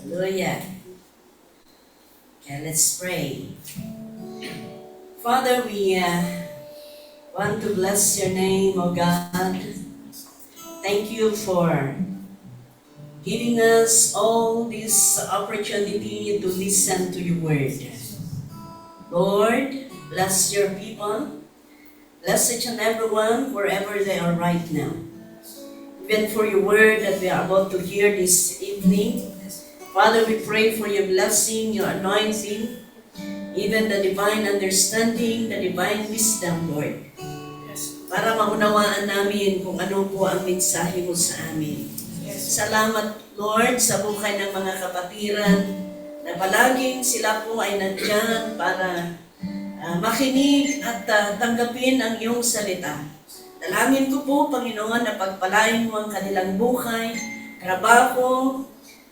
Hallelujah. Okay, let's pray. Father, we want to bless your name, O God. Thank you for giving us all this opportunity to listen to your word. Lord, bless your people. Bless each and every one wherever they are right now. Even for your word that we are about to hear this evening, Father, we pray for your blessing, your anointing, even the divine understanding, the divine wisdom, Lord. Para maunawaan namin kung ano po ang mensahe mo sa amin. Salamat, Lord, sa buhay ng mga kapatiran na palaging sila po ay nandyan para makinig at tanggapin ang iyong salita. Dalangin ko po, Panginoon, na pagpalain mo ang kanilang buhay, trabaho,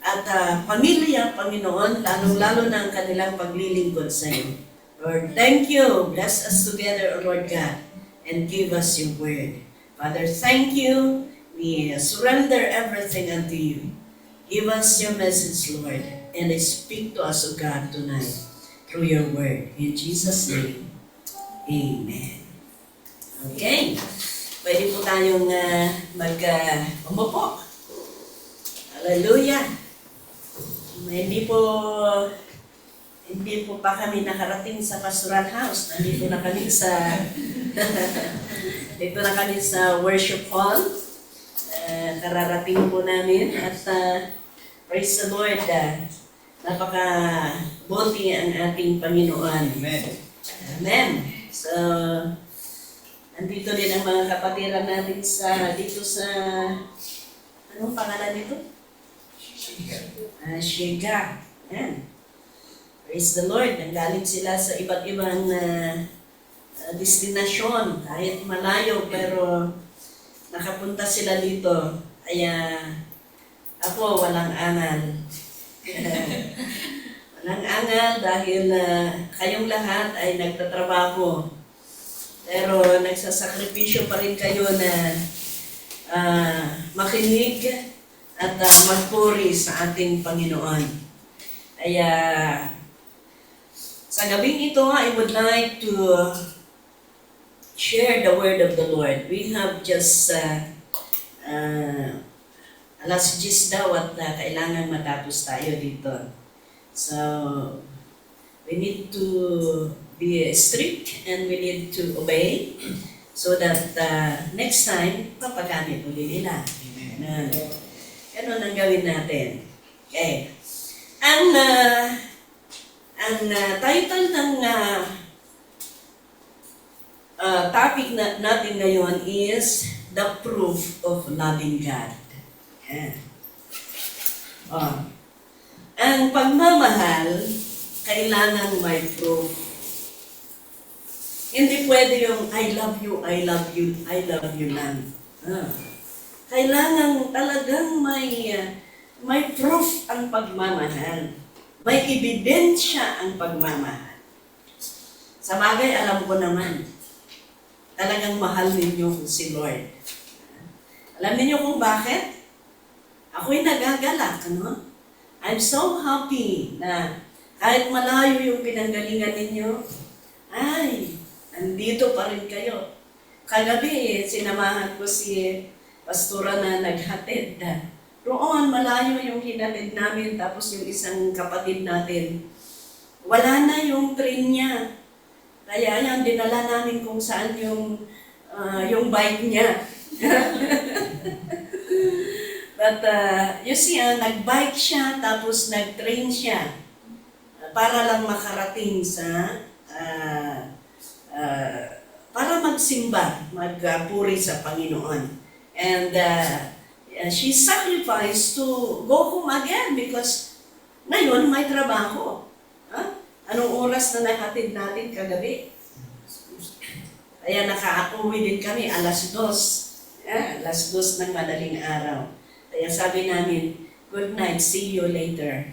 at pamilya, Panginoon, lalong-lalo na ang kanilang paglilingkod sa iyo. Lord, thank you. Bless us together, O Lord God, and give us your word. Father, thank you. We surrender everything unto you. Give us your message, Lord, and speak to us, O God, tonight through your word. In Jesus' name, amen. Okay. Pwede po tayong umupo. Hallelujah. Hindi po pa kami nakarating sa pastoral house. Nandito na kami sa dito na kami sa worship hall. Kararating po namin at praise the Lord. Napaka-buti ang ating Panginoon. Amen. Amen. So, nandito din ang mga kapatiran natin dito sa anong pangalan nito? Shiga. Ayan. Praise the Lord. Nanggaling sila sa iba't ibang destinasyon. Kahit malayo, pero nakapunta sila dito. Kaya ako walang angal. Walang angal dahil kayong lahat ay nagtatrabaho. Pero nagsasakripisyo pa rin kayo na makinig at magpuri sa ating Panginoon. Kaya sa gabing ito, I would like to share the word of the Lord. We have just alas 10 daw at kailangan matapos tayo dito. So, we need to be strict and we need to obey so that next time, papagamit ulit nila. Amen. Ganun ang gawin natin. Okay. Ang title ng topic natin ngayon is The Proof of Loving God. Yeah. Ang pagmamahal, kailangan may proof. Hindi pwede yung I love you, I love you, I love you lang. Kailangan talagang may proof ang pagmamahal. May ebidensya ang pagmamahal. Sa bagay, alam ko naman, talagang mahal ninyo si Lord. Alam niyo kung bakit? Ako'y nagagalak, ano? I'm so happy na kahit malayo yung pinanggalingan ninyo, ay, andito pa rin kayo. Kagabi, sinamahan ko si pastora na naghatid. Roon, malayo yung hinatid namin, tapos yung isang kapatid natin, wala na yung train niya. Kaya yan, dinala namin kung saan yung bike niya. But you see, nag-bike siya, tapos nag-train siya para lang makarating sa para magsimba, magpuri sa Panginoon. And she sacrificed to go home again because ngayon may trabaho. Anong oras na nahatid natin kagabi? Kaya nakaakuwi din kami, alas 2. Alas 2 ng madaling araw. Kaya sabi namin, good night, see you later.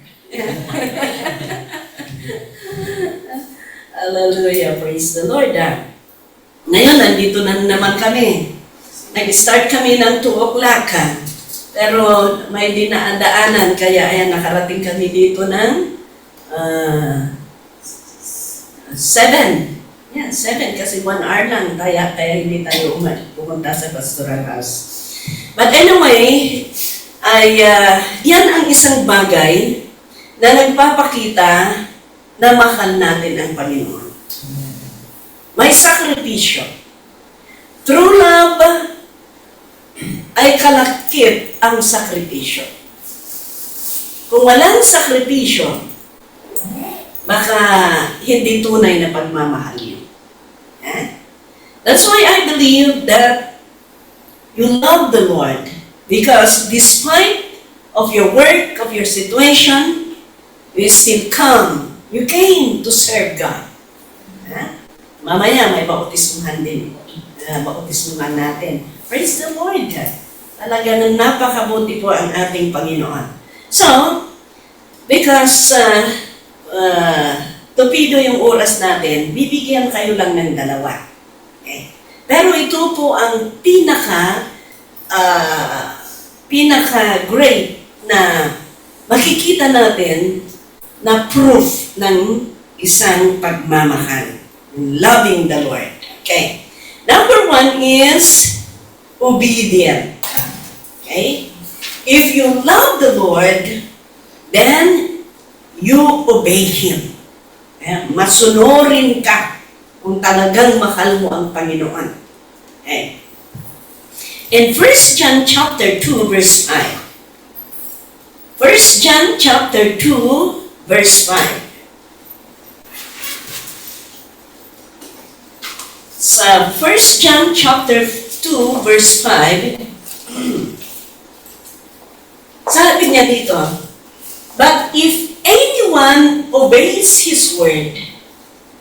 Hallelujah, praise the Lord. Ngayon, nandito na naman kami. Nag-start kami ng 2 o'clock. Pero may dinaan-daanan, kaya ayan, nakarating kami dito ng 7. Yeah, 7 kasi 1 hour lang, kaya hindi tayo pumunta sa pastoral house. But anyway, yan ang isang bagay na nagpapakita na mahal natin ang Panginoon. May sakripisyo. True love ay kalakip ang sakripisyo. Kung walang sakripisyo, baka hindi tunay na pagmamahal yun. That's why I believe that you love the Lord because despite of your work, of your situation, you still come. You came to serve God. Mamaya may bautismuhan din. Bautismuhan natin. Praise the Lord. Talaga nang napakabuti po ang ating Panginoon. So, because tupido yung oras natin, bibigyan kayo lang ng 2. Okay? Pero ito po ang pinaka-great na makikita natin na proof ng isang pagmamahal. Loving the Lord. Okay. Number 1 is obedient. Okay? If you love the Lord, then you obey Him. Masunurin ka kung talagang mahal mo ang Panginoon. Okay. In 1 John chapter 2 verse 5. 1 John chapter 2 verse 5. Sa 1 John chapter 2 verse 5, sabi niya dito, but if anyone obeys His word,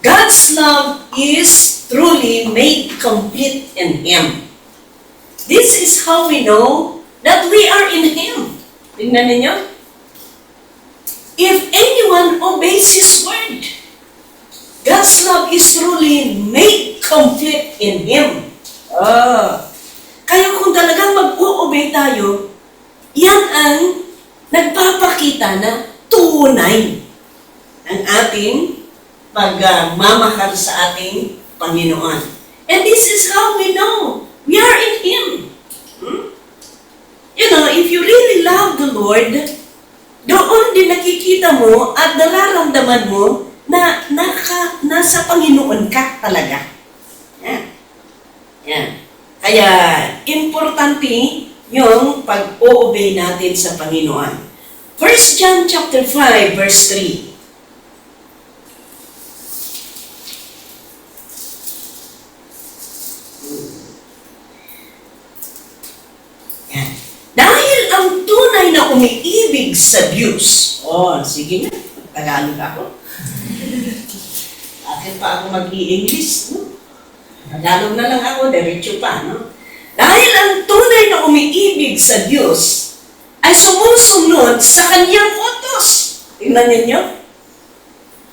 God's love is truly made complete in Him. This is how we know that we are in Him. Tingnan ninyo. If anyone obeys His word, God's love is truly made complete in Him. Kaya kung talagang mag-o-obey tayo, yan ang nagpapakita na tunay ang ating pagmamahal sa ating Panginoon. And this is how we know we are in Him. You know, if you really love the Lord, doon din nakikita mo at nararamdaman mo na nasa Panginoon ka talaga. Yan. Yan. Kaya, importante yung pag-o-obey natin sa Panginoon. 1 John chapter 5, verse 3. Yan. Dahil ang tunay na umiibig sa Diyos, sige nga, Tagalog ako. Bakit pa ako mag-i-English, no? Tagalog na lang ako, diretso pa, no? Dahil ang tunay na umiibig sa Diyos ay sumusunod sa Kanyang utos. Tingnan ninyo.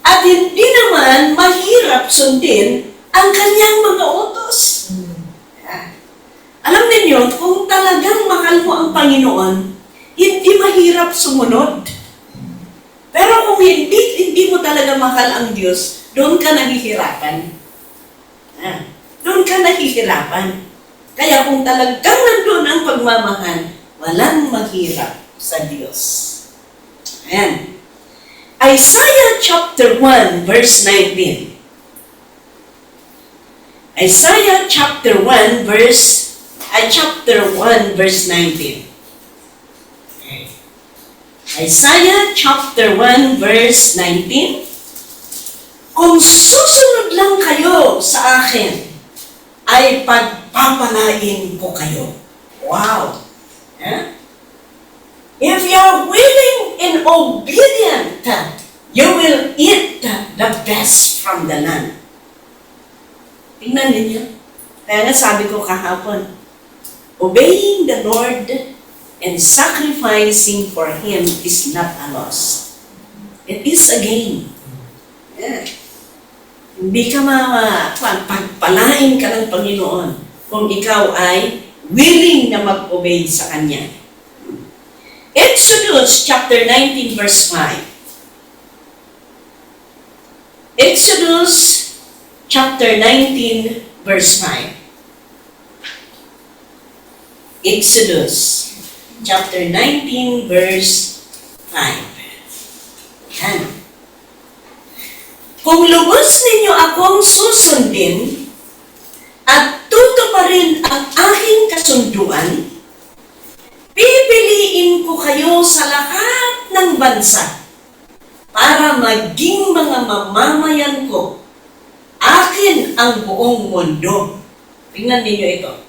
At hindi naman mahirap sundin ang Kanyang mga utos. Alam ninyo, kung talagang mahal mo ang Panginoon, hindi mahirap sumunod. Pero kung hindi mo talaga mahal ang Diyos, doon ka nahihirapan. Doon ka nahihirapan. Kaya kung talagang nandun ang pagmamahal, walang mahirap sa Diyos. Ayan. Isaiah chapter 1 verse 19. Isaiah chapter 1 verse 19. Isaiah chapter 1 verse 19. Kung susunod lang kayo sa akin, ay pagpapalain ko kayo. Wow! If you are willing and obedient, you will eat the best from the land. Tingnan ninyo. Kaya nga sabi ko kahapon, obeying the Lord and sacrificing for Him is not a loss. It is a gain. Hindi ka pagpalain ka ng Panginoon kung ikaw ay willing na mag-obey sa Kanya. Exodus chapter 19 verse 5. Exodus chapter 19 verse 5. Exodus chapter 19 verse 5. Yan. Kung lubos ninyo akong susundin at tutuparin ang aking kasunduan, pipiliin ko kayo sa lahat ng bansa para maging mga mamamayan ko. Akin ang buong mundo. Tingnan ninyo ito.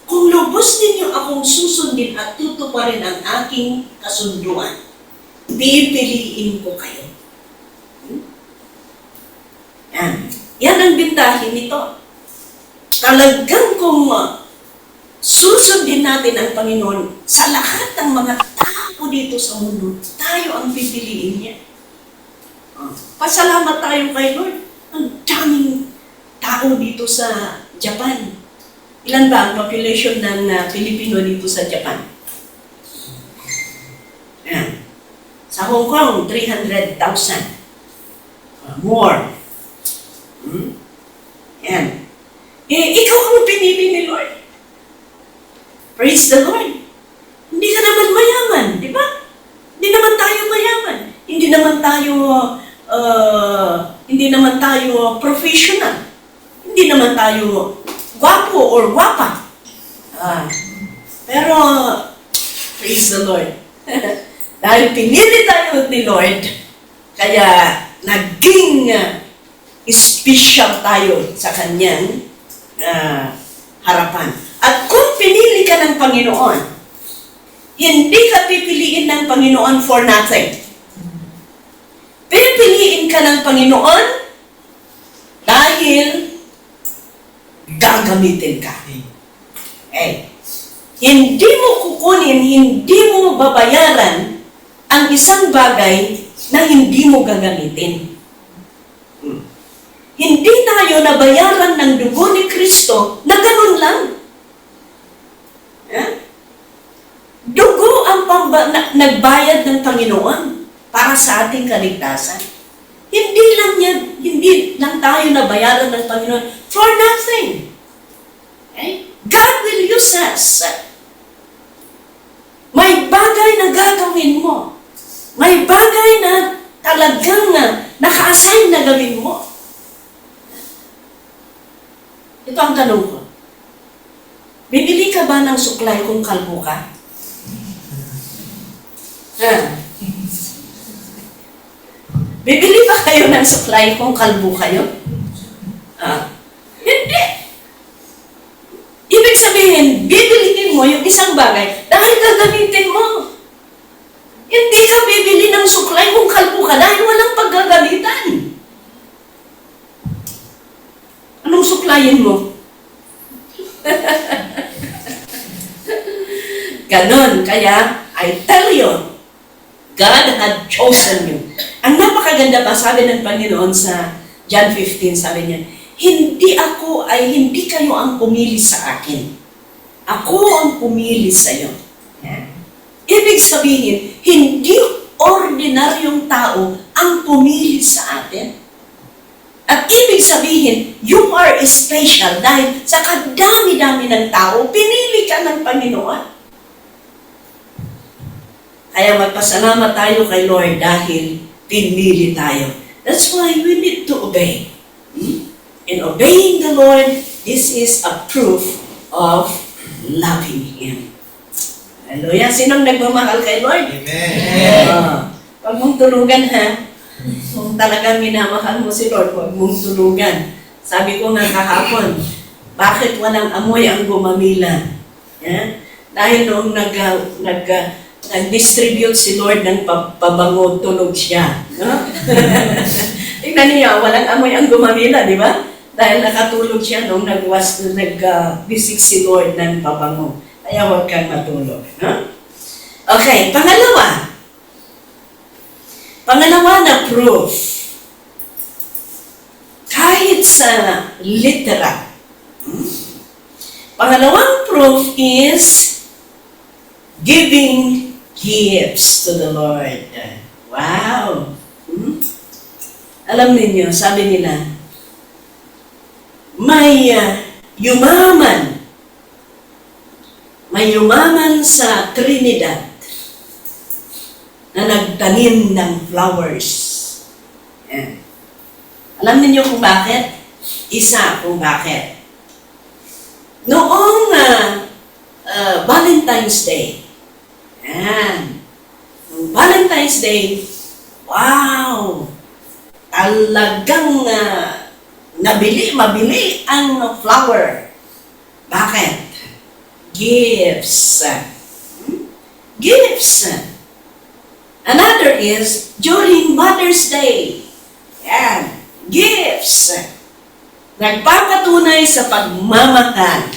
Kung lubos ninyo akong susundin at tutuparin ang aking kasunduan, pipiliin ko kayo. Yan. Yan ang bintahin nito. Talagang kung susundin natin ang Panginoon sa lahat ng mga tao dito sa mundo, tayo ang pipiliin niya. Pasalamat tayo kay Lord. Ang daming tao dito sa Japan. Ilan ba ang population ng Pilipino dito sa Japan? Yan. Sa Hong Kong, 300,000. More. Yan. Ikaw ang pinili ni Lord. Praise the Lord. Hindi ka naman mayaman, di ba? Hindi naman tayo mayaman. Hindi naman tayo professional. Hindi naman tayo gwapo or gwapa. Pero, praise the Lord. Dahil pinili tayo ni Lord, kaya naging special tayo sa Kanyang harapan. At kung pinili ka ng Panginoon, hindi ka pipiliin ng Panginoon for nothing. Pipiliin ka ng Panginoon dahil gagamitin ka. Hindi mo kukunin, hindi mo babayaran ang isang bagay na hindi mo gagamitin. Hindi tayo nabayaran ng dugo ni Kristo na ganun lang. Dugo ang nagbayad ng Panginoon para sa ating kaligtasan. Hindi lang tayo nabayaran ng Panginoon for nothing. God will use us. May bagay na gagawin mo. May bagay na talagang naka-assign na gawin mo. Ito ang tanong ko. Bibili ka ba ng suklay kung kalbo ka? Bibili ba kayo ng suklay kung kalbo kayo? Hindi. Ibig sabihin, bibilihin mo yung isang bagay dahil gagamitin mo. Hindi ka bibili ng suklay kung kalbo ka dahil walang paggagamitan. Anong suklayin mo? Ganon. Kaya, I tell you, God had chosen you. Ang napakaganda pa, sabi ng Panginoon sa John 15, sabi niya, hindi kayo ang pumili sa akin. Ako ang pumili sa iyo. Ibig sabihin, hindi ordinaryong tao ang pumili sa atin. At ibig sabihin, you are special dahil sa kadami-dami ng tao, pinili ka ng Panginoon. Kaya magpasalamat tayo kay Lord dahil pinili tayo. That's why we need to obey. In obeying the Lord, this is a proof of loving Him. Hallelujah. Sinong nagmamahal kay Lord? Amen. Huwag mong tulugan, ha? Kung talagang minamahal mo si Lord, huwag mong tulugan. Sabi ko nga kahapon, bakit walang amoy ang gumamila? Dahil noong nag-distribute si Lord ng pabango, tulog siya. No? Tingnan niya, walang amoy ang gumamila, di ba? Dahil nakatulog siya noong nag-bisik si Lord ng pabango. Kaya huwag kang matulog. No? Okay, pangalawa na proof. Kahit sa literal. Pangalawang proof is giving gifts to the Lord. Wow! Alam ninyo, sabi nila, may yumaman sa Trinidad na nagtanim ng flowers. Yan. Alam niyo kung bakit? Isa kung bakit. Noong Valentine's Day, yan. Noong Valentine's Day, wow! Talagang mabili ang flower. Bakit? Gifts. Gifts. Another is during Mother's Day. Yan. Gifts. Nagpapatunay sa pagmamahal.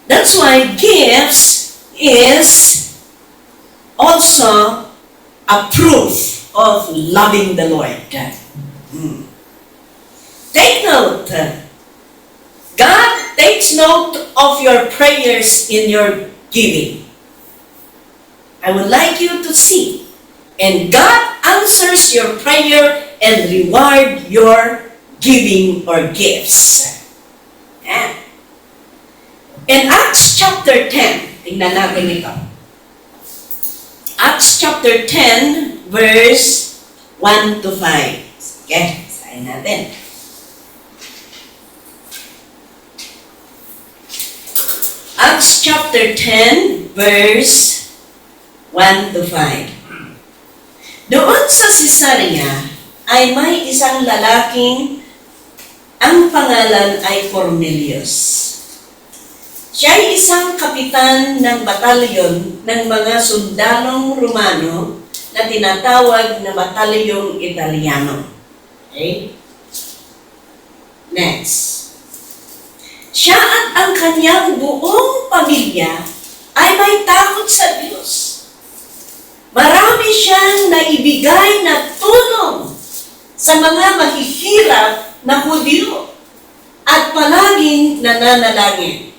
That's why gifts is also a proof of loving the Lord. Take note. God takes note of your prayers in your giving. I would like you to see. And God answers your prayer and reward your giving or gifts. Yeah. In Acts chapter 10, tingnan natin ito. Acts chapter 10, verse 1 to 5. Okay, sayin natin. Acts chapter 10, verse 1 to 5. Doon sa Caesarea ay may isang lalaking ang pangalan ay Cornelius. Siya ay isang kapitan ng batalyon ng mga sundalong Romano na tinatawag na batalyong Italiano. Okay? Next. Siya at ang kanyang buong pamilya ay may takot sa Diyos. Marami siyang naibigay na tulong sa mga mahihirap na Hudyo at palaging nananalangin.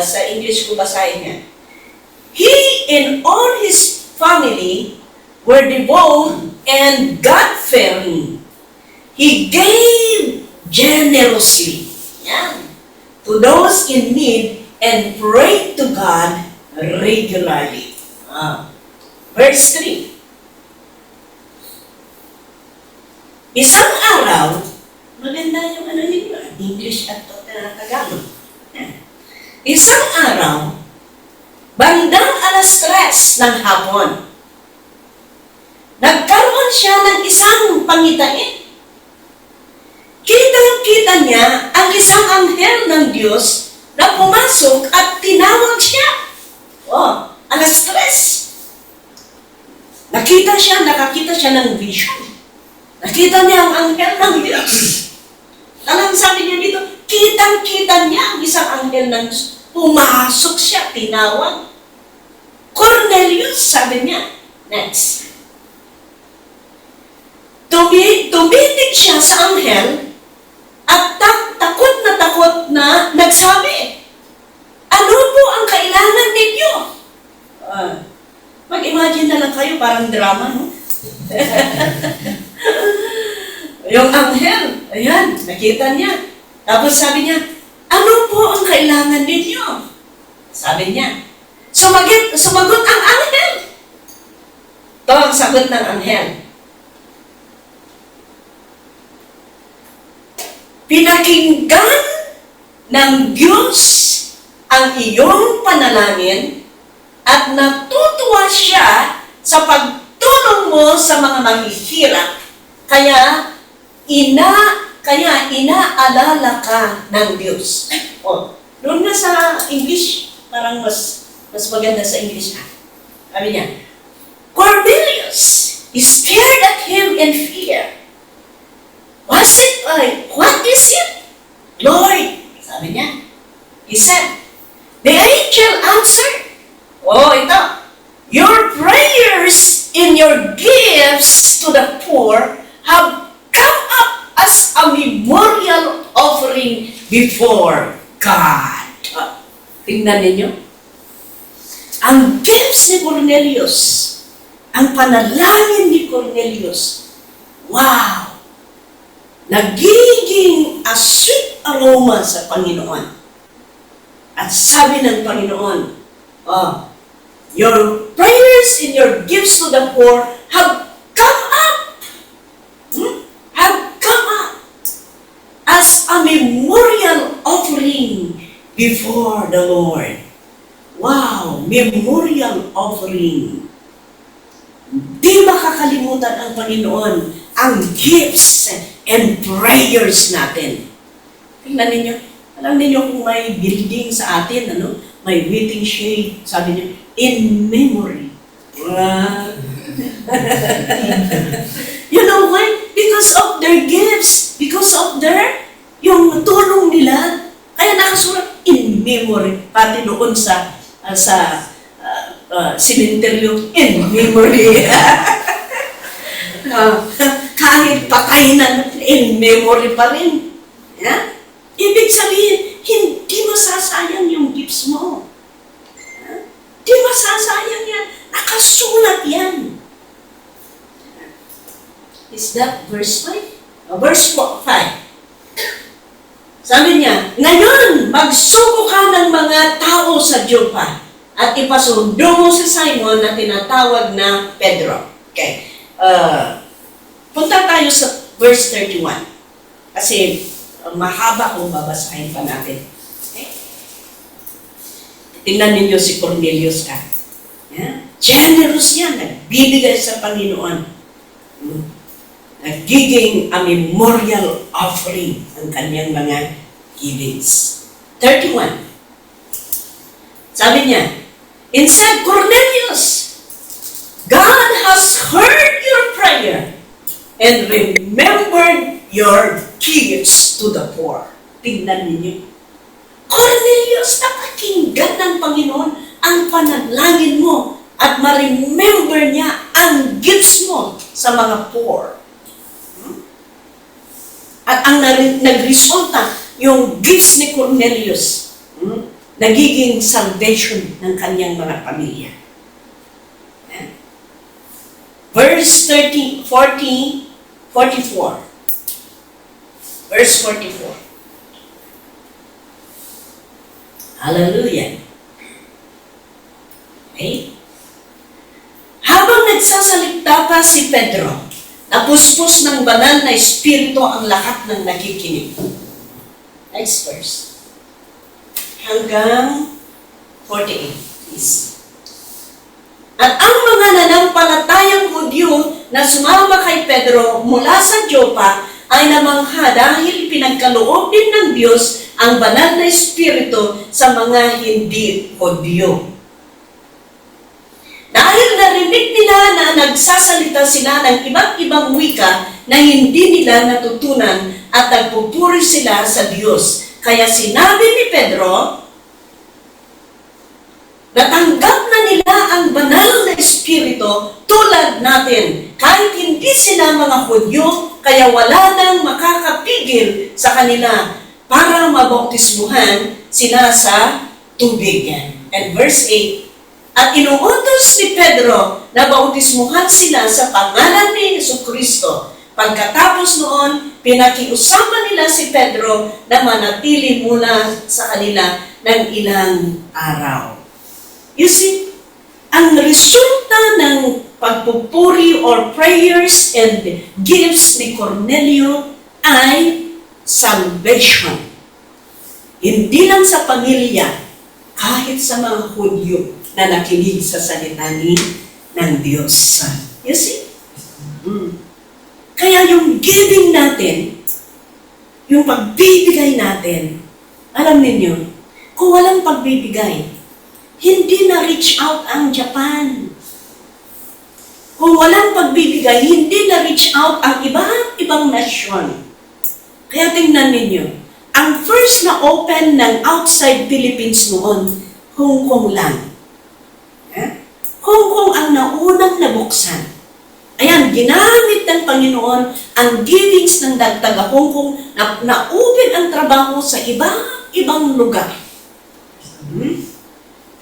Sa English ko basahin niya. He and all his family were devout and God-fearing. He gave generously to those in need and prayed to God regularly. Verse 3. Isang araw, maganda yung English at Tagalog. Isang araw, bandang 3:00 ng hapon, nagkaroon siya ng isang pangitain. Kitang-kita niya ang isang anghel ng Diyos na pumasok at tinawag siya. 3:00. Nakakita siya ng vision. Nakita niya ang anghel ng Diyos. Talang sabi niya dito, kitang-kita niya ang isang anghel ng Diyos. Pumasok siya, tinawag. Cornelius, sabi niya. Next. Tumitig siya sa anghel at takot na nagsabi, ano po ang kailangan ninyo? Mag-imagine na lang kayo, parang drama, no? Yung anghel, ayan, nakita niya. Tapos sabi niya, ano po ang kailangan ninyo? Sabi niya. Sumagot ang anghel. Ito ang sagot ng anghel. Pinakinggan ng Diyos ang iyong panalangin at natutuwa siya sa pagtulong mo sa mga mahihirap. Kaya inaalala ka ng Diyos. Doon na sa English, parang mas maganda sa English na. Sabi niya, Cornelius stared at him in fear. What is it? Lord, sabi niya. He said, the angel answered, ito, your prayers and your gifts to the poor have come up as a memorial offering before God. Tingnan ninyo. ang gifts ni Cornelius, ang panalangin ni Cornelius, wow! Nagiging a sweet aroma sa Panginoon. At sabi ng Panginoon, your prayers and your gifts to the poor have come up. Have come up as a memorial offering before the Lord. Wow! Memorial offering. Di makakalimutan ang Panginoon ang gifts and prayers natin. Tingnan ninyo. Alam ninyo kung may building sa atin, may waiting shade, sabi niyo, in memory. You know why? Because of their gifts, because of yung tulong nila, kaya nakasulat in memory, pati noon sa cemetery, in memory. Kahit patay na, in memory pa rin. Yeah? Ibig sabihin, hindi masasayang yung gifts mo. Hindi masasayang yan. Nakasulat yan. Is that verse 5? Verse 5. Sabi niya, ngayon, magsuko ka ng mga tao sa Joppa at ipasundo mo si Simon na tinatawag na Pedro. Okay. Punta tayo sa verse 31. Kasi mahaba kung babasahin pa natin. Okay? Tingnan ninyo si Cornelius ka. Yeah? Generous yan. Nagbibigay sa Panginoon. Nagiging a memorial offering ang kanyang mga givings. 31. Sabi niya, instead, Cornelius, God has heard your prayer and remembered your gifts to the poor. Tingnan ninyo. Cornelius, napakinggan ng Panginoon ang panalangin mo at ma-remember niya ang gifts mo sa mga poor. At ang nagresulta, yung gifts ni Cornelius, nagiging salvation ng kanyang mga pamilya. Verse 44. Verse 44. Hallelujah. Okay? Habang nagsasalita pa si Pedro, napuspos ng banal na espiritu ang lahat ng nakikinig. Next verse. Hanggang 48, please. At ang mga nanampalatayang Hudyo na sumama kay Pedro mula sa Joppa ay namangha dahil pinagkaloob din ng Diyos ang banal na espiritu sa mga hindi Hudyo. Dahil narinig nila na nagsasalita sila ng iba't ibang wika na hindi nila natutunan at nagpupuri sila sa Diyos. Kaya sinabi ni Pedro, natanggap na nila ang banal na espiritu tulad natin. Kahit hindi sila mga Hudyo, kaya wala nang makakapigil sa kanila para mabautismuhan sila sa tubig. And verse 8, at inuutos ni Pedro na bautismuhan sila sa pangalan ni Jesucristo. Pagkatapos noon, pinakiusapan nila si Pedro na manatili mula sa kanila ng ilang araw. You see, ang resulta ng pagpupuri or prayers and gifts ni Cornelio ay salvation. Hindi lang sa pamilya, kahit sa mga Hudyo na nakinig sa salita ng Diyos. You see? Kaya yung giving natin, yung pagbibigay natin, alam niyo, kung walang pagbibigay, hindi na-reach out ang Japan. Kung walang pagbibigay, hindi na-reach out ang ibang nasyon. Kaya tingnan ninyo, ang first na open ng outside Philippines noon, Hong Kong lang. Hong Kong ang naunang nabuksan. Ayan, ginamit ng Panginoon ang givings ng taga Hong Kong na na-open ang trabaho sa ibang lugar.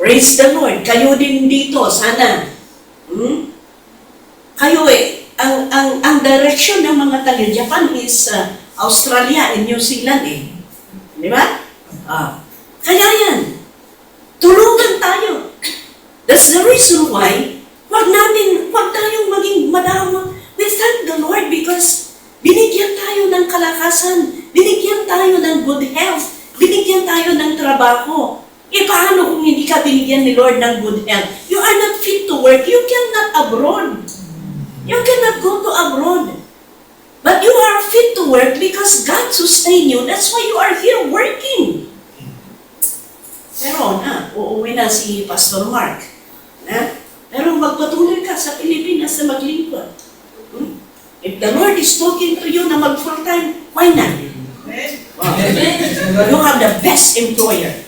Praise the Lord. Kayo din dito, sana. Kayo ang direction ng mga taga-Japan is Australia and New Zealand Di ba? Kaya yan. Tulungan tayo. That's the reason why wag tayong maging madama. We thank the Lord because binigyan tayo ng kalakasan, binigyan tayo ng good health, binigyan tayo ng trabaho. Paano kung hindi ka binigyan ni Lord ng good health? You are not fit to work. You cannot abroad. You cannot go to abroad. But you are fit to work because God sustain you. That's why you are here working. Pero uuwi na si Pastor Mark. Pero magpatuloy ka sa Pilipinas na maglingkod. If the Lord is talking to you na mag full time, why not? You have the best employer.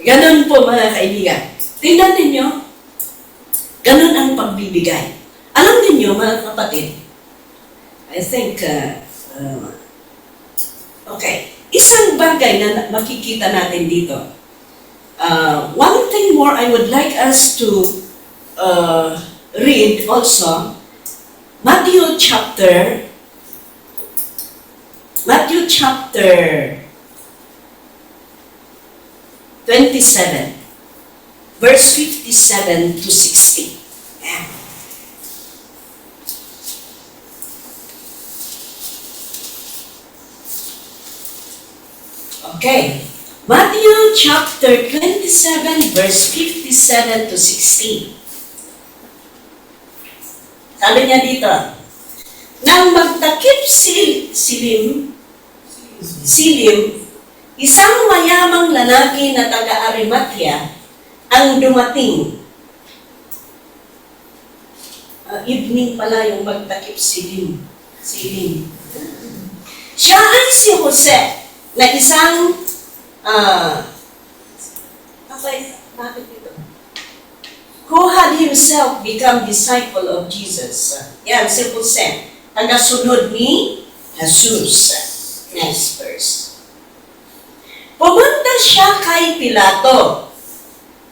Ganun po mga kaibigan. Tingnan ninyo, ganun ang pagbibigay. Alam ninyo mga kapatid, I think, okay, isang bagay na makikita natin dito. One thing more I would like us to read also, Matthew chapter 27, verse 57 to 60. Yeah. Okay. Matthew chapter 27, verse 57 to 60. Sabi niya dito, nang magtakip silim, isang mayamang lalaki na taga-Arimathea ang dumating. Evening pala yung magtakip silim. Siya ay si Jose, na isang bakit ito? Who had himself become disciple of Jesus. Yan, si Jose. Tagasunod ni Jesus. Next verse. Pumunta siya kay Pilato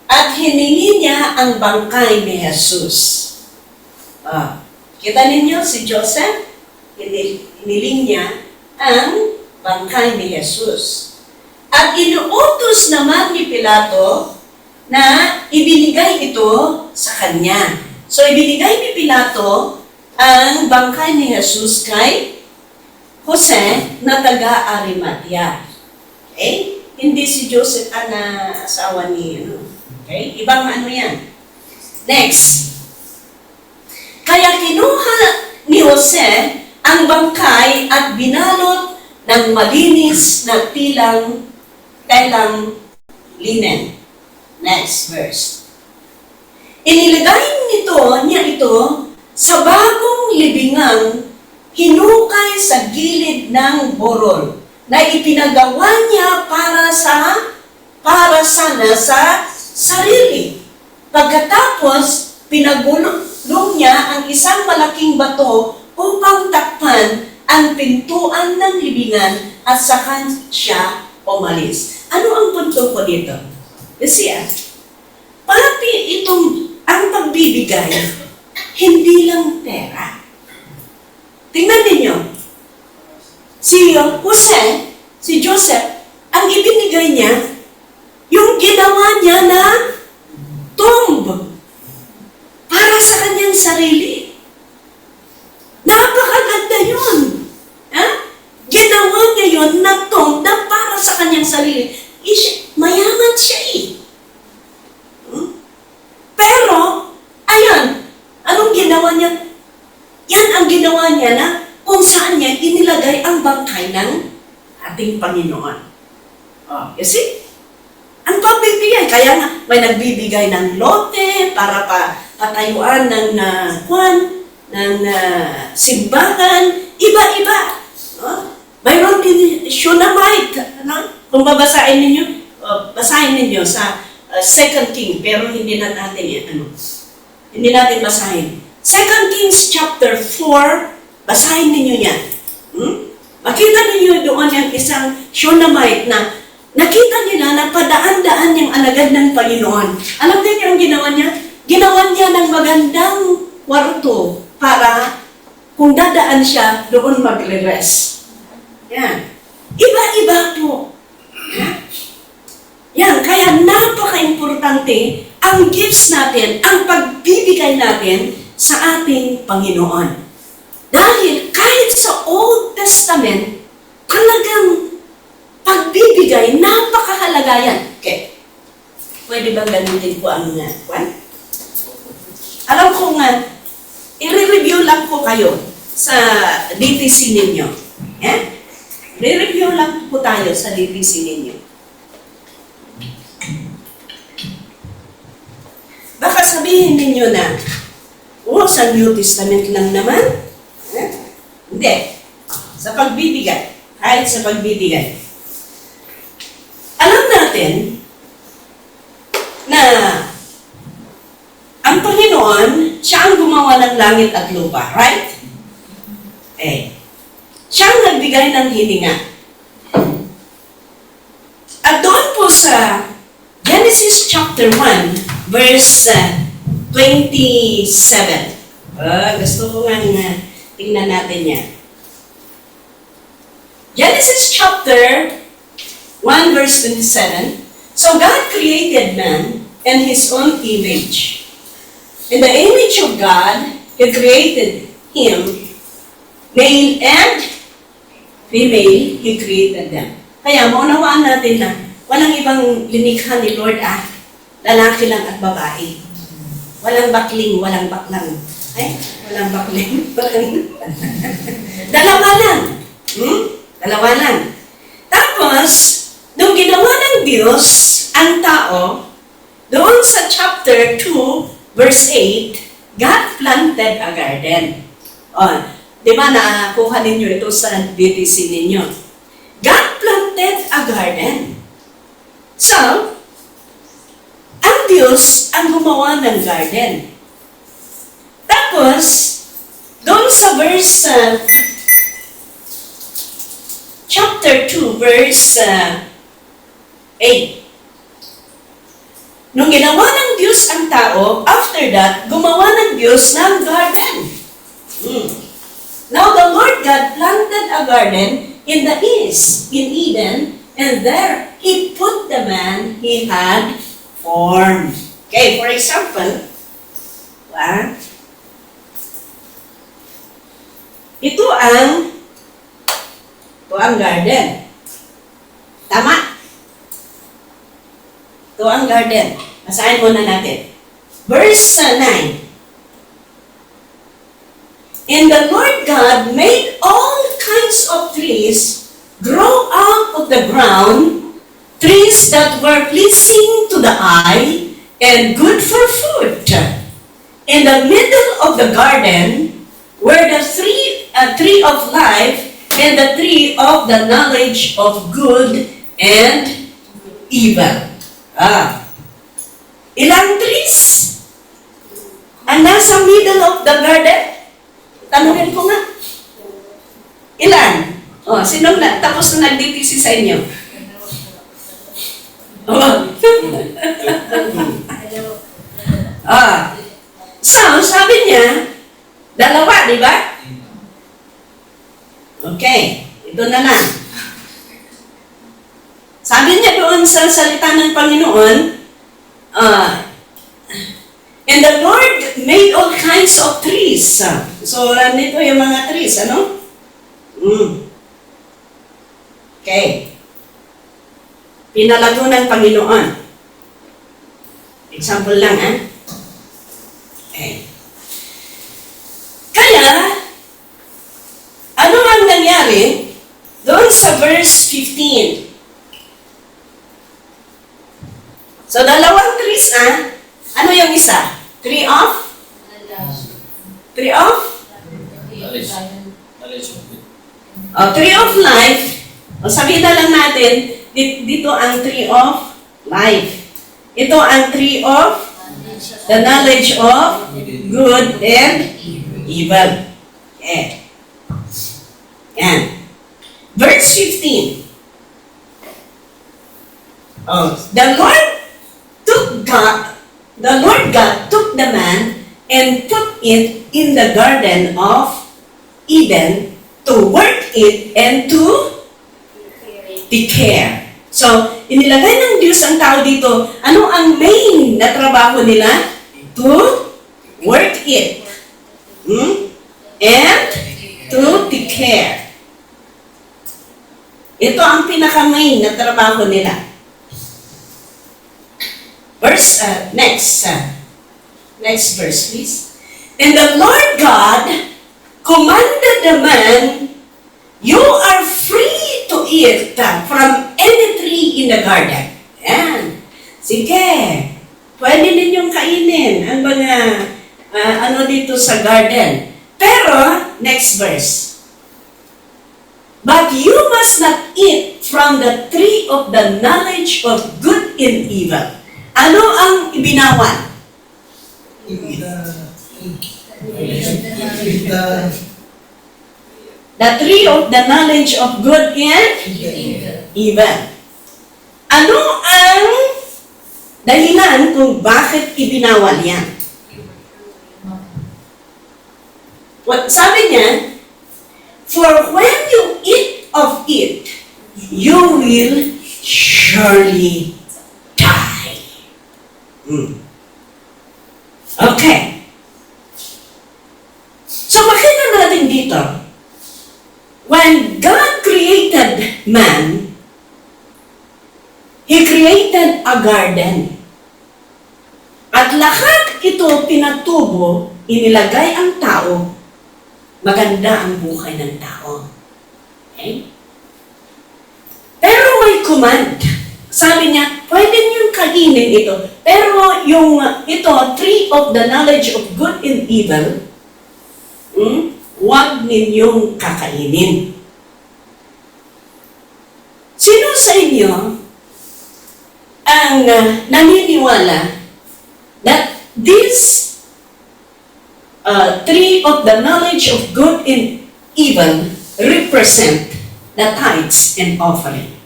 at hiningi niya ang bangkay ni Jesus. Kita ninyo si Joseph? Hiniling niya ang bangkay ni Jesus. At inuutos naman ni Pilato na ibinigay ito sa kanya. So ibinigay ni Pilato ang bangkay ni Jesus kay Jose na taga-Arimathea. Okay? Hindi si Joseph na asawa ni Okay? Ibang yan. Next. Kaya kinuha ni Jose ang bangkay at binalot ng malinis na telang linen. Next verse. Inilagay niya ito sa bagong libingang hinukay sa gilid ng borol na ipinagawa niya para sana sa sarili. Pagkatapos, pinagulong niya ang isang malaking bato upang takpan ang pintuan ng libingan at saka siya umalis. Ano ang punto ko dito? Kasi pati ang pagbibigay, hindi lang pera. Tingnan ninyo. Si Jose, si Joseph, ang ibinigay niya, yung ginawa niya na tomb para sa kanyang sarili. Napakaganda yun. Ginawa niya yun na tomb na para sa kanyang sarili. Mayaman siya Pero, ayan, anong ginawa niya? Yan ang ginawa niya na kung saan niya inilagay ang bangkay ng ating Panginoon. You see? Ang pagbibigay. Kaya nga, may nagbibigay ng lote para patayuan ng simbahan. Iba-iba. Mayroon din Shunammite. Kung babasahin ninyo sa 2 King, pero hindi natin hindi natin basahin. 2 Kings chapter 4, basahin ninyo yan. Makita ninyo doon yung isang Shunammite na nakita nila na padaan-daan yung alagad ng Panginoon. Alam niyo yung ginawa niya? Ginawa niya ng magandang kwarto para kung dadaan siya, doon magre-rest. Yan. Iba-iba po. Yan, kaya napaka-importante ang gifts natin, ang pagbibigay natin sa ating Panginoon. Dahil kahit sa Old Testament, talagang pagbibigay, napakahalaga yan. Okay. Pwede bang gamitin ko ang kwan? Alam ko nga, i-review lang po kayo sa DTC ninyo. Eh? Re-review lang po tayo sa DTC ninyo. Baka sabihin ninyo na, sa New Testament lang naman. Eh? Hindi. Sa pagbibigay. Kahit sa pagbibigay. Alam natin na ang Panginoon, siya ang gumawa ng langit at lupa. Right? Siya ang nagbigay ng hininga. At doon po sa Genesis chapter 1, verse 27. Gusto ko nga tingnan natin yan. Genesis chapter 1, verse 27. So God created man in His own image. In the image of God, He created him. Male and female, He created them. Kaya maunawaan natin na walang ibang linikha ni Lord lalaki lang at babae. Walang bakling, walang baklang. Walang bakling, Dalawa lang. Dalawa lang. Tapos, nung ginawa ng Diyos ang tao, doon sa chapter 2, verse 8, God planted a garden. Di ba nakakuha ninyo ito sa DTC ninyo? God planted a garden. So, ang Diyos ang gumawa ng garden. Tapos, doon sa verse, chapter 2, verse 8. Nung ginawa ng Diyos ang tao, after that, gumawa ng Diyos ng garden. Now the Lord God planted a garden in the east, in Eden, and there He put the man He had formed. Okay, for example, ito ang garden. Tama? Ito ang garden. Basahin muna natin. Verse 9. And the Lord God made all kinds of trees grow out of the ground, trees that were pleasing to the eye and good for food. In the middle of the garden were the tree of life and the tree of the knowledge of good and evil. Ilang trees ang nasa middle of the garden? Tanungin ko nga. Ilan? Sinong tapos na nag-DTC sa inyo? So, sabi niya, dalawa, di ba? Okay, ito na. Sabi niya doon sa salita ng Panginoon, and the Lord made all kinds of trees. So, nandito yung mga trees, ano? Okay. Pinalago ng Panginoon. Example lang, Okay. Kaya, ano ang nangyari doon sa verse 15? So, dalawang trees, ano yung isa? Tree of? Tree of? Tree of life. Sabihin na lang natin, dito ang tree of life. Ito ang tree of the knowledge of good and evil. Okay. Yan. Verse 15. The Lord God took the man and put it in the garden of Eden to work it and to take care. So, inilagay ng Diyos ang tao dito. Ano ang main na trabaho nila? To work it. And to take care. Ito ang pinaka-main na trabaho nila. Next verse, please. And the Lord God commanded the man, you are free to eat from any tree in the garden. Yan. Sige. Pwede ninyong kainin ang mga dito sa garden. Pero, next verse. But you must not eat from the tree of the knowledge of good and evil. Ano ang ibinawan? The tree of the knowledge of good and evil. Ano ang dahilan kung bakit ibinawal yan? Sabi niya, for when you eat of it, you will surely die. Okay. So makita natin dito, when God created man, He created a garden. At lahat ito pinatubo, inilagay ang tao, maganda ang buhay ng tao. Okay? Pero may command. Sabi niya, pwede niyong kainin ito. Pero yung ito, tree of the knowledge of good and evil, huwag ninyong kakainin. Sino sa inyo ang naniniwala that this tree of the knowledge of good and evil represent the tithes and offering?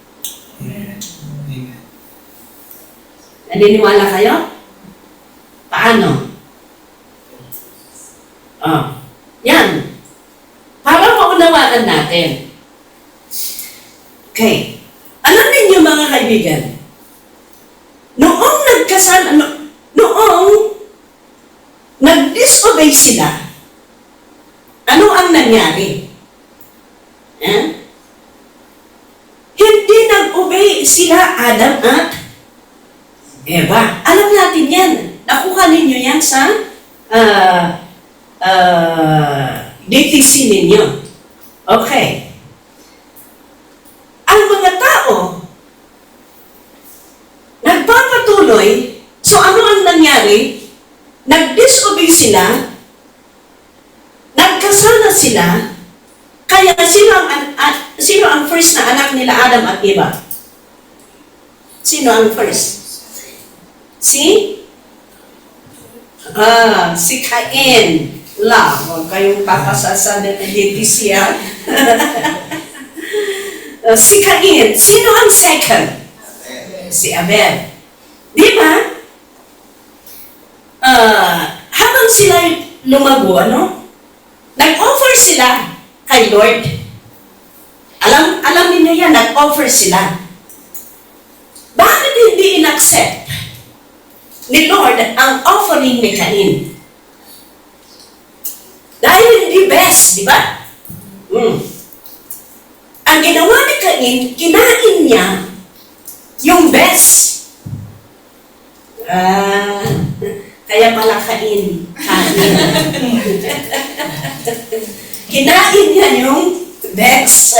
Naniniwala kayo? Paano? Yan. Para maunawaan natin. Okay. Alam ninyo mga kaibigan, noong nag-disobey sila, ano ang nangyari? Hindi nag-obey sila, Adam at Eva. Alam natin yan. Nakuha ninyo yan sa DTC ninyo. Okay. Ang mga tao, nagpapatuloy, so ano ang nangyari? Nag-disobey sila, nagkasal na sila, kaya sino ang first na anak nila, Adam at Eva? Sino ang first? Si Cain. Huwag kayong papasasabi na DTC, ha? Si Cain. Sino ang second? Si Abel. Di ba? Habang sila lumago, nag-offer sila kay Lord. Alam niyo yan, nag-offer sila. Bakit hindi in-accept ni Lord ang offering ni Cain? Dahil hindi best, di ba? Ang ginawa ni Cain, kinain niya yung best. Kaya pala kain. Kinain niya yung best.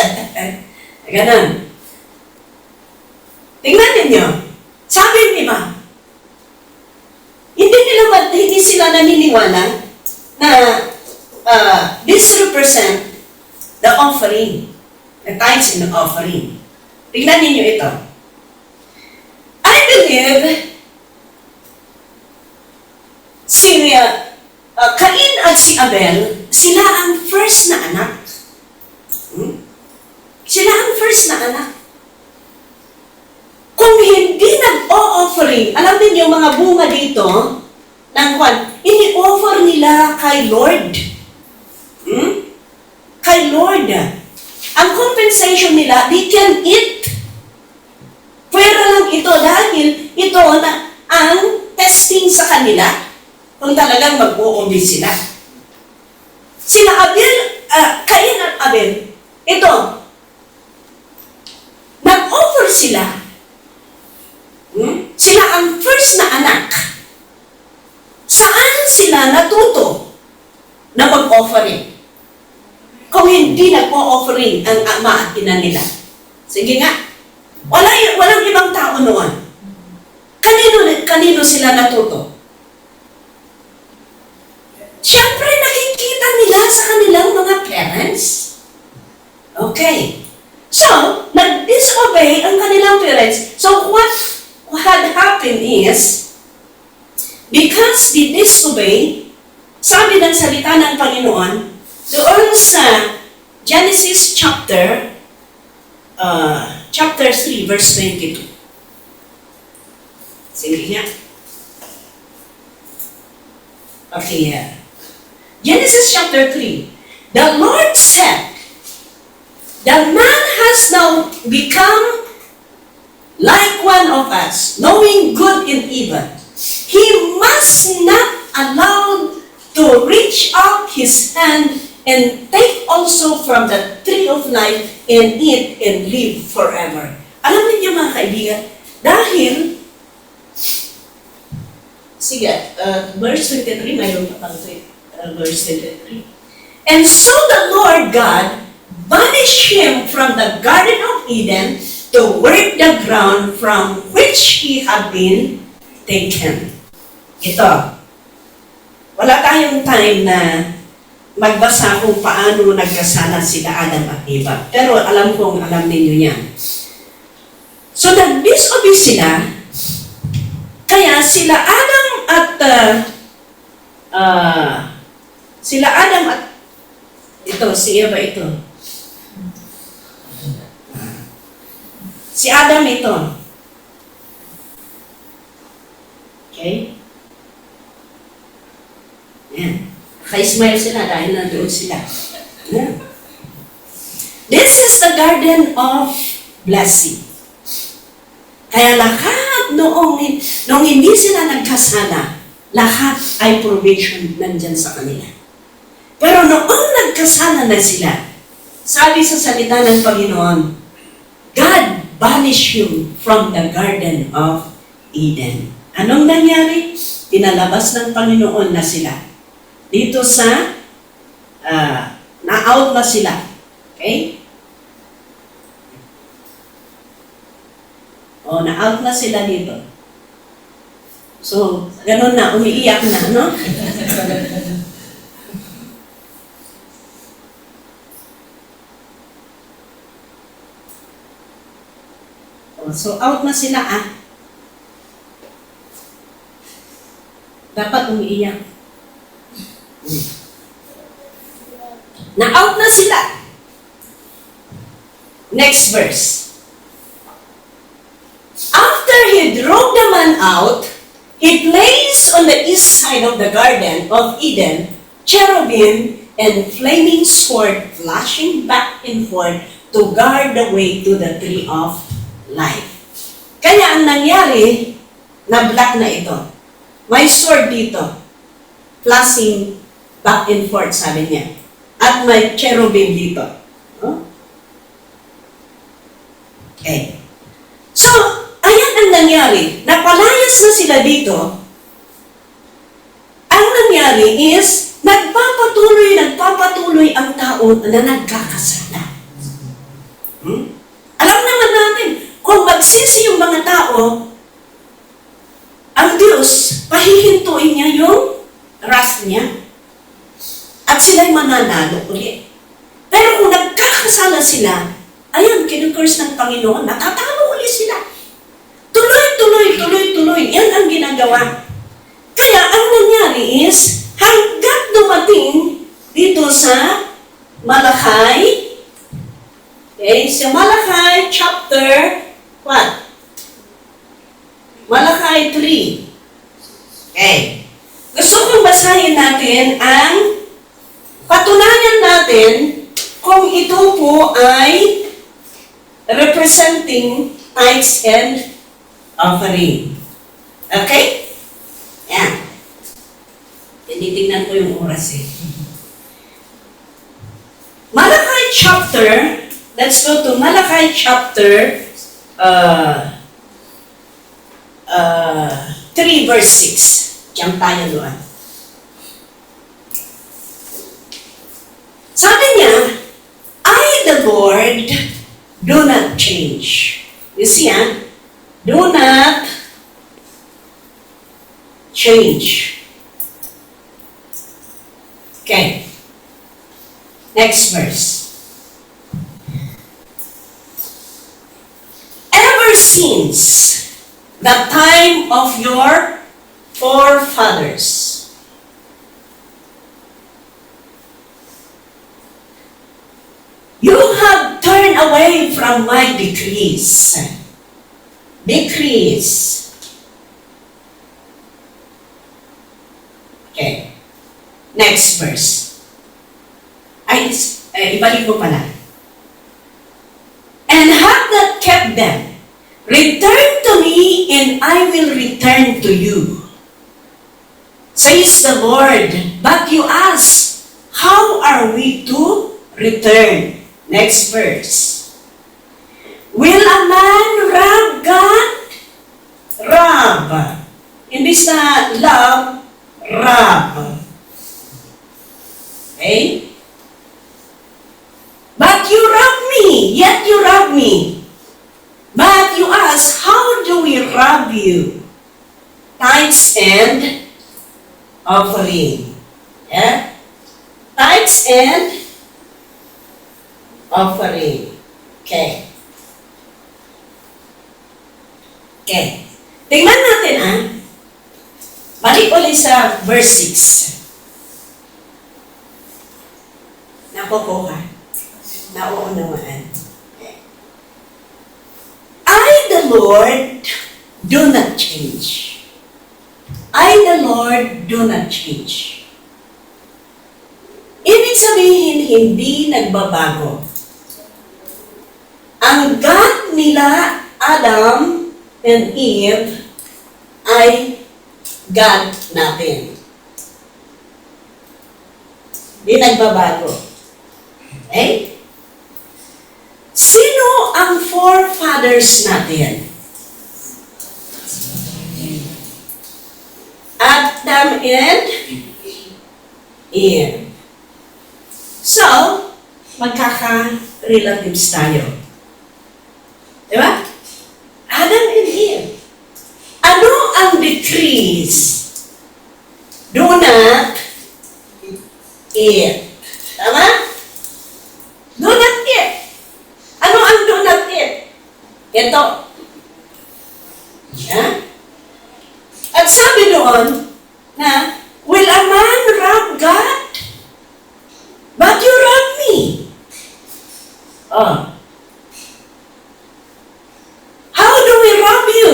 Ganun. Tingnan ninyo. Sabi ni Ma, hindi sila naniniwala na this represent the offering, the tithes and the offering. Tingnan ninyo ito. I believe si Cain at si Abel, sila ang first na anak. Sila ang first na anak. Kung hindi offering, alam niyo mga bunga dito, ng kwan, ini-offer nila kay Lord. Kay Lord. Ang compensation nila, they can eat. Pwera lang ito dahil ito na ang testing sa kanila kung talagang mag-uumbi sila. Sila Abel, Cain at Abel, ito, nag-offer sila. Sila ang first na anak. Saan sila natuto na mag-offering? Kung hindi nag-offering ang ama at ina nila. Sige nga. Walang ibang tao noon. Kanino sila natuto? Siyempre, nakikita nila sa kanilang mga parents. Okay. So, nag-disobey ang kanilang parents. So, what had happened is, because they disobey, sabi ng salita ng Panginoon, doon sa Genesis chapter 3, verse 22. Sige nga. Okay, Genesis chapter 3. The Lord said, the man has now become like one of us, knowing good and evil. He must not allow to reach out his hand and take also from the tree of life and eat and live forever. Alam niyo mga kaibigan, dahil, sige, verse 23, mayroon pa pang verse 23. And so the Lord God banished him from the Garden of Eden to work the ground from which he had been taken. Ito, wala tayong time na magbasa kung paano nagkasala sila Adam at Eva. Pero alam ninyo yan. So nag-disobey sila, kaya sila Adam at ito, si Eva ito. Si Adam ito. Okay? Yan. Naka-smile sila dahil nandoon sila. Yan. This is the garden of blessing. Kaya lahat noong hindi sila nagkasala, lahat ay provision nandyan sa kanila. Pero noong nagkasala na sila, sabi sa salita ng Panginoon, God banished you from the Garden of Eden. Anong nangyari? Pinalabas ng Panginoon na sila. Dito sa, na-out na sila. Okay? O, na-out na sila dito. So, ganun na, umiiyak na, no? So, out na sila, Dapat umiiyak. Na-out na sila. Next verse. After he drove the man out, he placed on the east side of the Garden of Eden cherubim and flaming sword flashing back and forth to guard the way to the tree of life. Kaya ang nangyari, na-black na ito. May sword dito, flashing back and forth, sabi niya. At may cherubim dito. No? Okay. So, ayan ang nangyari. Napalayas na sila dito. Ang nangyari is, nagpapatuloy ang tao na nagkakasala. Alam naman natin, kung magsisi yung mga tao, ang Diyos, pahihintuin niya yung wrath niya. At sila'y mananalo ulit. Pero kung nagkakasala sila, ayan, kinukurs ng Panginoon, natatalo ulit sila. Tuloy. Yan ang ginagawa. Kaya ang nangyari is, hanggat dumating dito sa Malakay, okay, sa Malakay chapter, what? Malakay 3. Okay. Gusto kong basahin natin ang patunayan natin kung ito po ay representing tithes and offering. Okay? Yan. Tinitingnan ko yung oras eh. Malakay chapter, let's go to Malakay chapter 3 verse 6. Diyan tayo doon. Sabi niya, I the Lord do not change. You see, do not change. Okay. Next verse. Ever since the time of your forefathers, you have turned away from my decrees. Decrees. Okay. Next verse. Ibalik mo pala. And have not kept them. Return to me, and I will return to you, says the Lord. But you ask, how are we to return? Next verse. Will a man rob God? Rob. Imbis na love, rob. Okay? But you rob me, yet you rob me. But you ask, how do we rob you? Tithes and offering. Yeah? Tithes and offering. Okay. Okay. Tingnan natin Balik ulit sa verse 6. Nakukuha. Nauunawaan. Okay. I, the Lord, do not change. I, the Lord, do not change. Ibig sabihin, hindi nagbabago. Ang God nila, Adam and Eve, ay God natin. Hindi nagbabago. Okay? Sino ang forefathers natin? Adam and Eve. So, magkaka-relatives tayo. Diba? Adam and Eve. Ano ang decrees? Do not eat. Tama? Do not eat. Ano ang do not eat? Ito. At sabi doon na, will a man rob God? But you rob me. Oh. How do we rob you?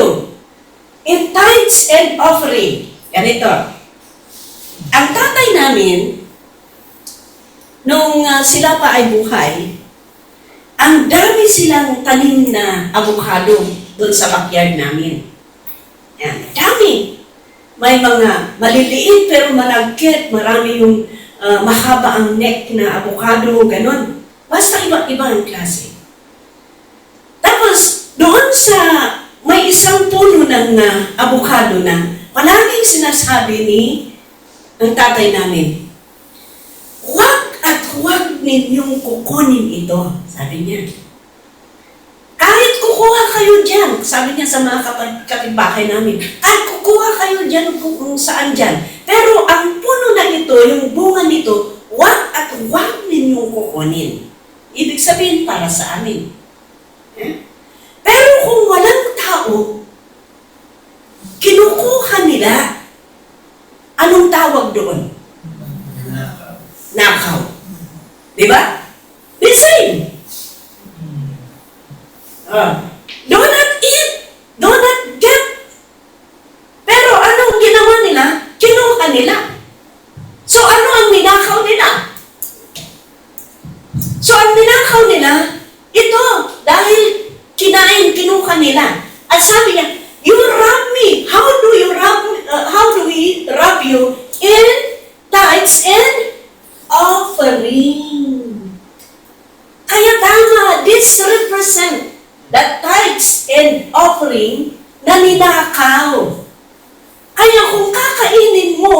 In tithes and offering. Ganito. Ang tatay namin, nung sila pa ay buhay, ang dami silang tanim na avocado doon sa backyard namin. Yan, dami. May mga maliliit pero malagkit, marami yung mahaba ang neck na avocado, ganun. Basta iba-iba ang klase. Tapos, doon sa may isang puno ng avocado na palaging sinasabi ni ang tatay namin, huwag at huwag ninyong kukunin ito, sabi niya. Kahit kukuha kayo dyan, sabi niya sa mga kapitbahay namin, kahit kukuha kayo dyan kung saan dyan, pero ang puno na ito, yung bunga nito, huwag at huwag ninyong kukunin. Ibig sabihin para sa amin. Pero kung walang tao, kinukuha nila, anong tawag doon? Nakaw. Diba? The same. Do not eat. Do not get. nila, ito, dahil kinuha nila. At sabi niya, you rob me. How do we rob you? In tithes and offering. Kaya tama, this represent the tithes and offering na ninakaw. Kaya kung kakainin mo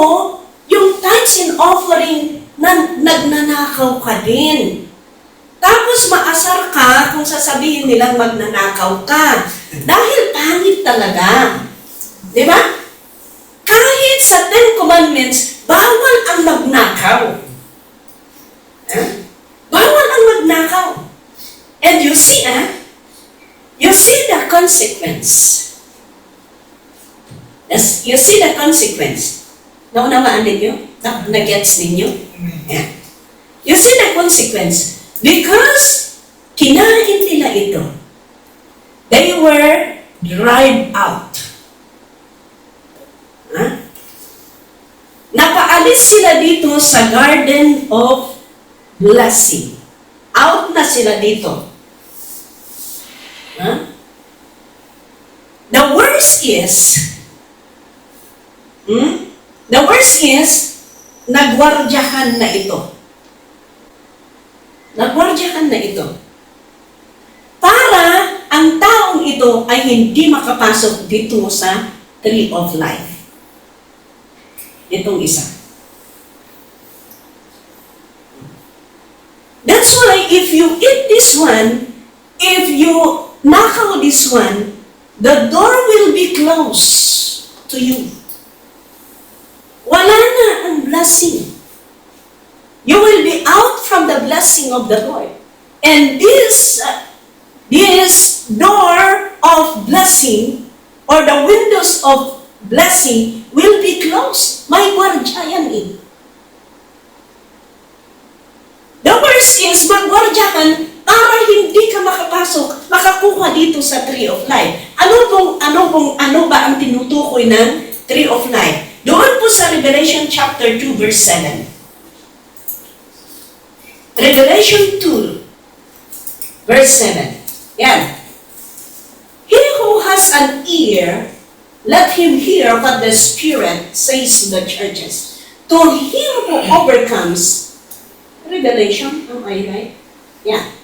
yung tithes and offering na nagnanakaw ka din. Tapos maasar ka kung sasabihin nilang magnanakaw ka. Dahil pangit talaga. Di ba? Kahit sa Ten Commandments, bawal ang magnakaw. Bawal ang magnakaw. And you see the consequence. Yes, you see the consequence. Naunawaan ninyo? Na-gets ninyo? Yeah. You see the consequence. Because kinain nila ito, they were driven out. Napaalis sila dito sa Garden of Blessing. Out na sila dito. The worst is, nagwardyahan na ito. Nagwardyahan na ito. Para ang taong ito ay hindi makapasok dito sa Tree of Life. Itong isa. That's why if you eat this one, if you nakaw this one, the door will be closed to you. Wala na ang blessing. You will be out from the blessing of the Lord. And this door of blessing, or the windows of blessing, will be closed. May gwardya yan eh. The worst is, magwardya ka para hindi ka makapasok, makakuha dito sa Tree of Life. Ano ba ang tinutukoy ng Tree of Life? Doon po sa Revelation chapter 2 verse 7. Revelation 2 verse 7. Yan. He who has an ear, let him hear what the Spirit says to the churches. To him who overcomes, Revelation, am I right? Yeah.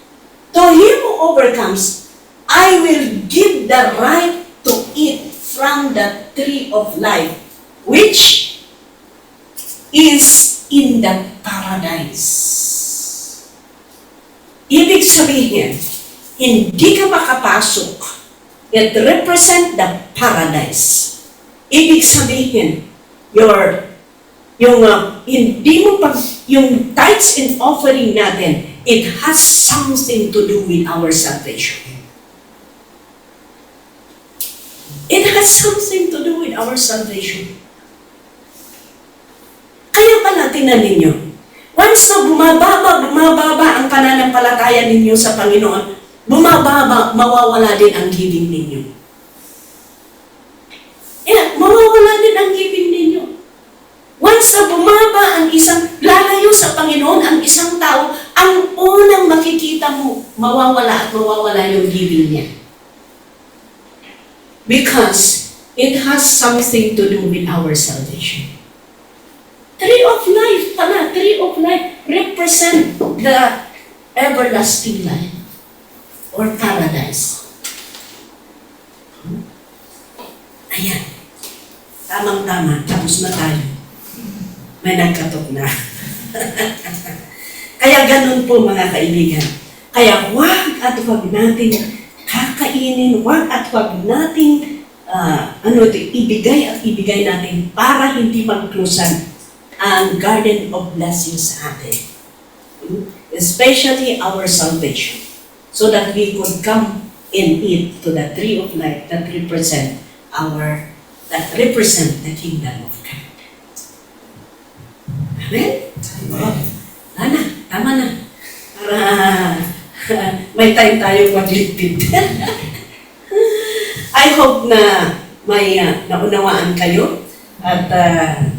To him who overcomes, I will give the right to eat from the tree of life, which is in the paradise. Ibig sabihin, hindi ka makapasok. It represent the paradise. Ibig sabihin, yung tithes and offering natin, it has something to do with our salvation. It has something to do with our salvation. Kaya pala, tingnan ninyo, once na bumababa ang pananampalataya ninyo sa Panginoon, bumababa, mawawala din ang giving ninyo. Mawawala din ang giving ninyo. Once na bumaba ang lalayo sa Panginoon, ang isang tao, ang unang makikita mo, mawawala at mawawala yung giving niya. Because it has something to do with our salvation. Tree of life pala, tree of life represent the everlasting life or paradise. Ayan. Tamang-tama, tapos na tayo. May nagkatok na. Kaya ganun po mga kaibigan. Kaya wag at wag natin kakainin, wag at wag natin ibigay natin para hindi magklusan ang garden of blessing sa atin. Especially our salvation. So that we could come and eat to the tree of life that represent the kingdom of God. Amen? Tama na. Para may time tayo magligpit. I hope na may naunawaan kayo at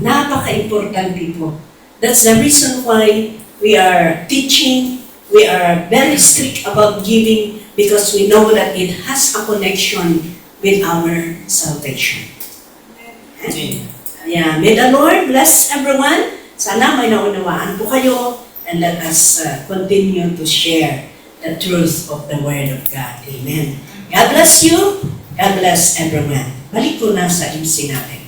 napaka-importante po. That's the reason why we are teaching we are very strict about giving because we know that it has a connection with our salvation. Yeah, may the Lord bless everyone. Sana may naunawaan po kayo, and let us continue to share the truth of the Word of God. Amen. God bless you. God bless everyone. Balik ko na sa MC natin.